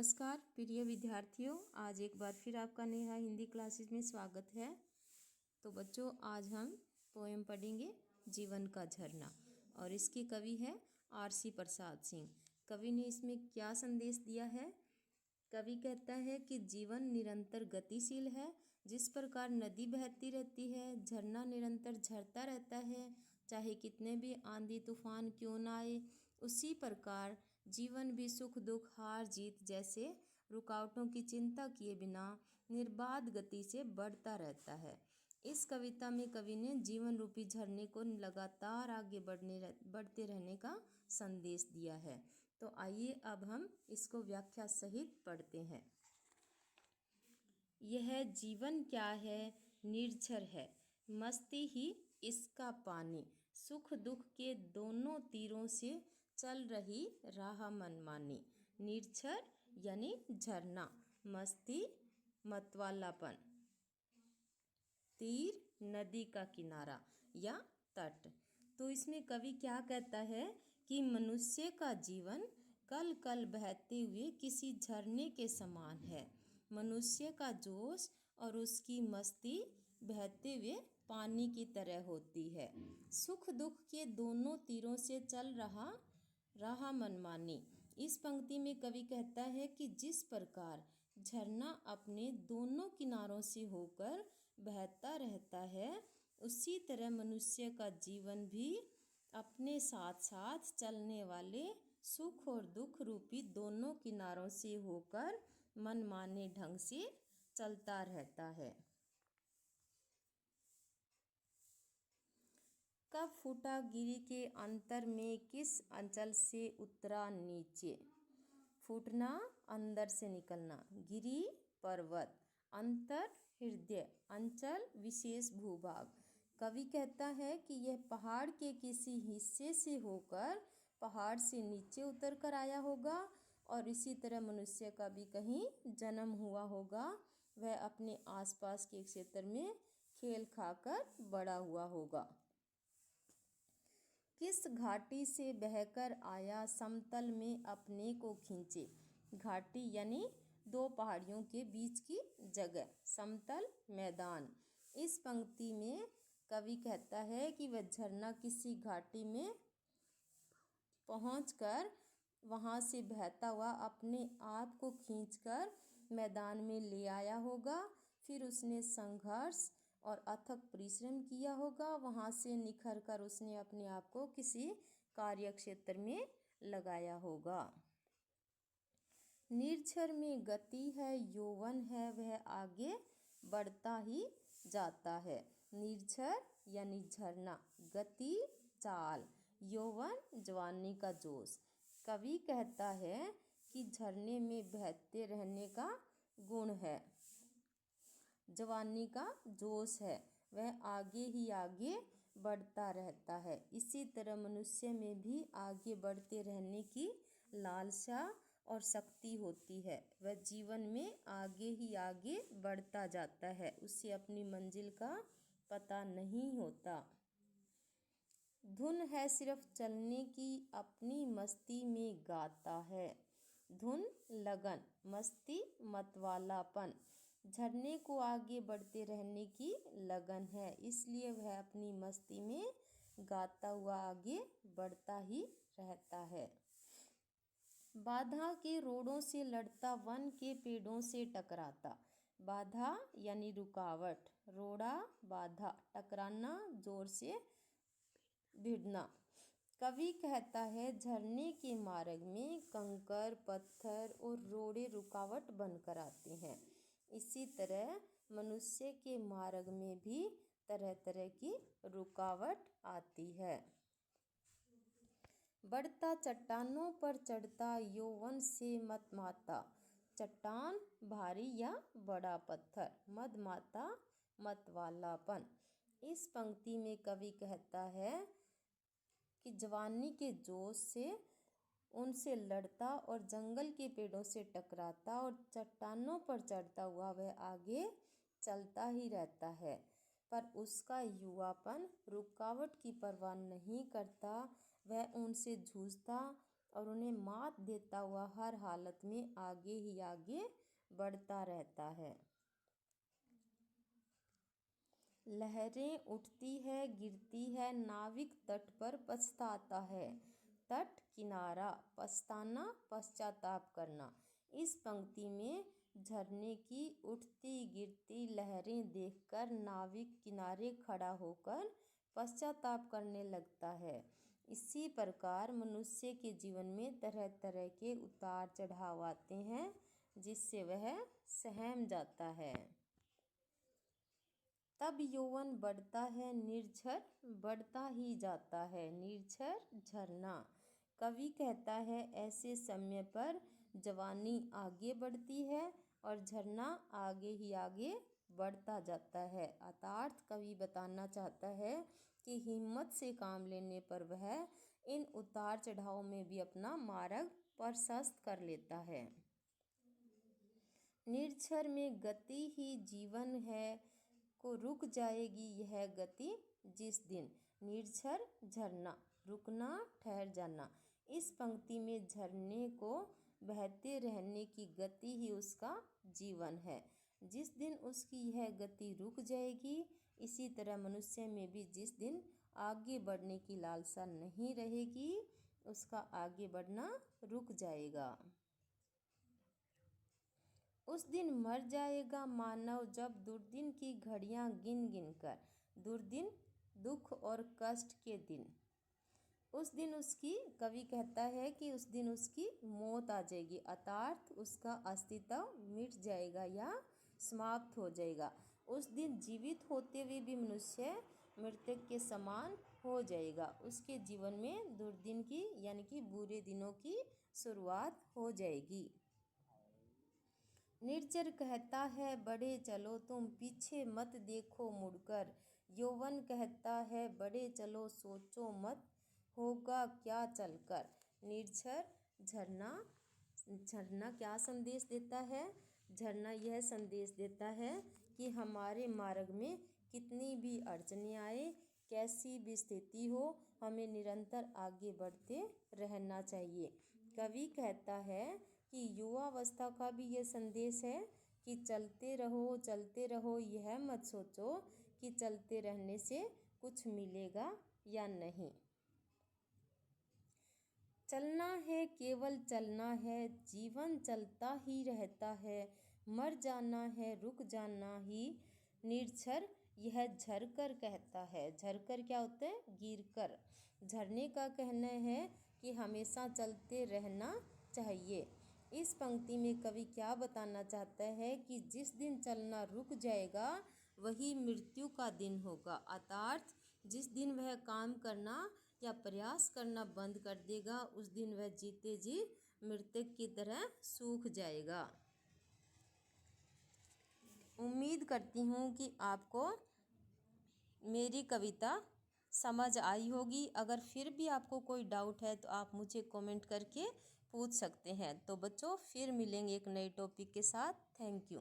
नमस्कार प्रिय विद्यार्थियों, आज एक बार फिर आपका नेहा हिंदी क्लासेस में स्वागत है। तो बच्चों, आज हम पोएम पढ़ेंगे जीवन का झरना और इसके कवि है आर.सी. प्रसाद सिंह। कवि ने इसमें क्या संदेश दिया है? कवि कहता है कि जीवन निरंतर गतिशील है। जिस प्रकार नदी बहती रहती है, झरना निरंतर झरता रहता है, चाहे कितने भी आंधी तूफान क्यों ना आए। उसी प्रकार जीवन भी सुख दुख हार जीत जैसे रुकावटों की चिंता किए बिना निर्बाध गति से बढ़ता रहता है। इस कविता में कवि ने जीवन रूपी झरने को लगातार आगे बढ़ते रहने का संदेश दिया है। तो आइए अब हम इसको व्याख्या सहित पढ़ते हैं। यह जीवन क्या है, निर्झर है, मस्ती ही इसका पानी, सुख दुख के दोनों तीरों से चल रही राह मनमानी। निर्झर यानी झरना, मस्ती मतवालापन, तीर नदी का किनारा या तट। तो इसमें कवि क्या कहता है कि मनुष्य का जीवन कल कल बहते हुए किसी झरने के समान है। मनुष्य का जोश और उसकी मस्ती बहते हुए पानी की तरह होती है। सुख दुख के दोनों तीरों से चल रहा राह मनमानी। इस पंक्ति में कवि कहता है कि जिस प्रकार झरना अपने दोनों किनारों से होकर बहता रहता है, उसी तरह मनुष्य का जीवन भी अपने साथ साथ चलने वाले सुख और दुख रूपी दोनों किनारों से होकर मनमाने ढंग से चलता रहता है। कब फूटा गिरी के अंतर में, किस अंचल से उतरा नीचे। फूटना अंदर से निकलना, गिरी पर्वत, अंतर हृदय, अंचल विशेष भूभाग। कवि कहता है कि यह पहाड़ के किसी हिस्से से होकर पहाड़ से नीचे उतर कर आया होगा और इसी तरह मनुष्य का भी कहीं जन्म हुआ होगा। वह अपने आसपास के क्षेत्र में खेल खाकर बड़ा हुआ होगा। किस घाटी से बहकर आया, समतल में अपने को खींचे। घाटी यानी दो पहाड़ियों के बीच की जगह, समतल मैदान। इस पंक्ति में कवि कहता है कि वह झरना किसी घाटी में पहुंचकर वहां से बहता हुआ अपने आप को खींचकर मैदान में ले आया होगा। फिर उसने संघर्ष और अथक परिश्रम किया होगा। वहां से निखर कर उसने अपने आप को किसी कार्य क्षेत्र में लगाया होगा। निर्झर में गति है, यौवन है, वह आगे बढ़ता ही जाता है। निर्झर यानी झरना, गति चाल, यौवन जवानी का जोश। कवि कहता है कि झरने में बहते रहने का गुण है, जवानी का जोश है, वह आगे ही आगे बढ़ता रहता है। इसी तरह मनुष्य में भी आगे बढ़ते रहने की लालसा और शक्ति होती है। वह जीवन में आगे ही आगे बढ़ता जाता है, उसे अपनी मंजिल का पता नहीं होता। धुन है सिर्फ चलने की, अपनी मस्ती में गाता है। धुन लगन, मस्ती मतवालापन। झरने को आगे बढ़ते रहने की लगन है, इसलिए वह अपनी मस्ती में गाता हुआ आगे बढ़ता ही रहता है। बाधा के रोड़ों से लड़ता, वन के पेड़ों से टकराता। बाधा यानी रुकावट, रोड़ा बाधा, टकराना जोर से भिड़ना। कवि कहता है झरने के मार्ग में कंकर पत्थर और रोड़े रुकावट बनकर आते हैं। इसी तरह मनुष्य के मार्ग में भी तरह तरह की रुकावट आती है। बढ़ता चट्टानों पर चढ़ता, यौवन से मतमाता। चट्टान भारी या बड़ा पत्थर, मदमाता मतवालापन। इस पंक्ति में कवि कहता है कि जवानी के जोश से उनसे लड़ता और जंगल के पेड़ों से टकराता और चट्टानों पर चढ़ता हुआ वह आगे चलता ही रहता है, पर उसका युवापन रुकावट की परवाह नहीं करता। वह उनसे जूझता और उन्हें मात देता हुआ हर हालत में आगे ही आगे बढ़ता रहता है। लहरें उठती है, गिरती है, नाविक तट पर पछताता है। तट किनारा, पछताना, पश्चाताप करना। इस पंक्ति में झरने की उठती गिरती लहरें देखकर नाविक किनारे खड़ा होकर पश्चाताप करने लगता है। इसी प्रकार मनुष्य के जीवन में तरह तरह के उतार चढ़ाव आते हैं जिससे वह सहम जाता है। तब यौवन बढ़ता है, निर्झर बढ़ता ही जाता है। निर्झर झरना। कवि कहता है ऐसे समय पर जवानी आगे बढ़ती है और झरना आगे ही आगे बढ़ता जाता है। अर्थात कवि बताना चाहता है कि हिम्मत से काम लेने पर वह इन उतार चढ़ाव में भी अपना मार्ग प्रशस्त कर लेता है। निर्झर में गति ही जीवन है, को रुक जाएगी यह गति जिस दिन। निर्झर झरना, रुकना, ठहर जाना। इस पंक्ति में झरने को बहते रहने की गति ही उसका जीवन है। जिस दिन उसकी यह गति रुक जाएगी, इसी तरह मनुष्य में भी जिस दिन आगे बढ़ने की लालसा नहीं रहेगी, उसका आगे बढ़ना रुक जाएगा। उस दिन मर जाएगा मानव जब दुर्दिन की घड़ियां गिन गिन कर। दुर्दिन, दुख और कष्ट के दिन। उस दिन उसकी, कवि कहता है कि उस दिन उसकी मौत आ जाएगी, अर्थात उसका अस्तित्व मिट जाएगा या समाप्त हो जाएगा। उस दिन जीवित होते हुए भी मनुष्य मृतक के समान हो जाएगा। उसके जीवन में दुर्दिन की यानी कि बुरे दिनों की शुरुआत हो जाएगी। निर्झर कहता है बढ़े चलो तुम, पीछे मत देखो मुड़कर। यौवन कहता है बढ़े चलो सोचो मत, होगा क्या चलकर। निर्झर झरना, झरना क्या संदेश देता है? झरना यह संदेश देता है कि हमारे मार्ग में कितनी भी अड़चनें आए, कैसी भी स्थिति हो, हमें निरंतर आगे बढ़ते रहना चाहिए। कवि कहता है कि युवावस्था का भी यह संदेश है कि चलते रहो, यह मत सोचो कि चलते रहने से कुछ मिलेगा या नहीं। चलना है, केवल चलना है, जीवन चलता ही रहता है। मर जाना है, रुक जाना ही। निर्झर यह झरकर कहता है। झरकर क्या होता है? गिरकर। झरने का कहना है कि हमेशा चलते रहना चाहिए। इस पंक्ति में कवि क्या बताना चाहता है कि जिस दिन चलना रुक जाएगा वही मृत्यु का दिन होगा। अर्थात जिस दिन वह काम करना या प्रयास करना बंद कर देगा, उस दिन वह जीते जी मृतक की तरह सूख जाएगा। उम्मीद करती हूँ कि आपको मेरी कविता समझ आई होगी। अगर फिर भी आपको कोई डाउट है तो आप मुझे कमेंट करके पूछ सकते हैं। तो बच्चों, फिर मिलेंगे एक नए टॉपिक के साथ। Thank you.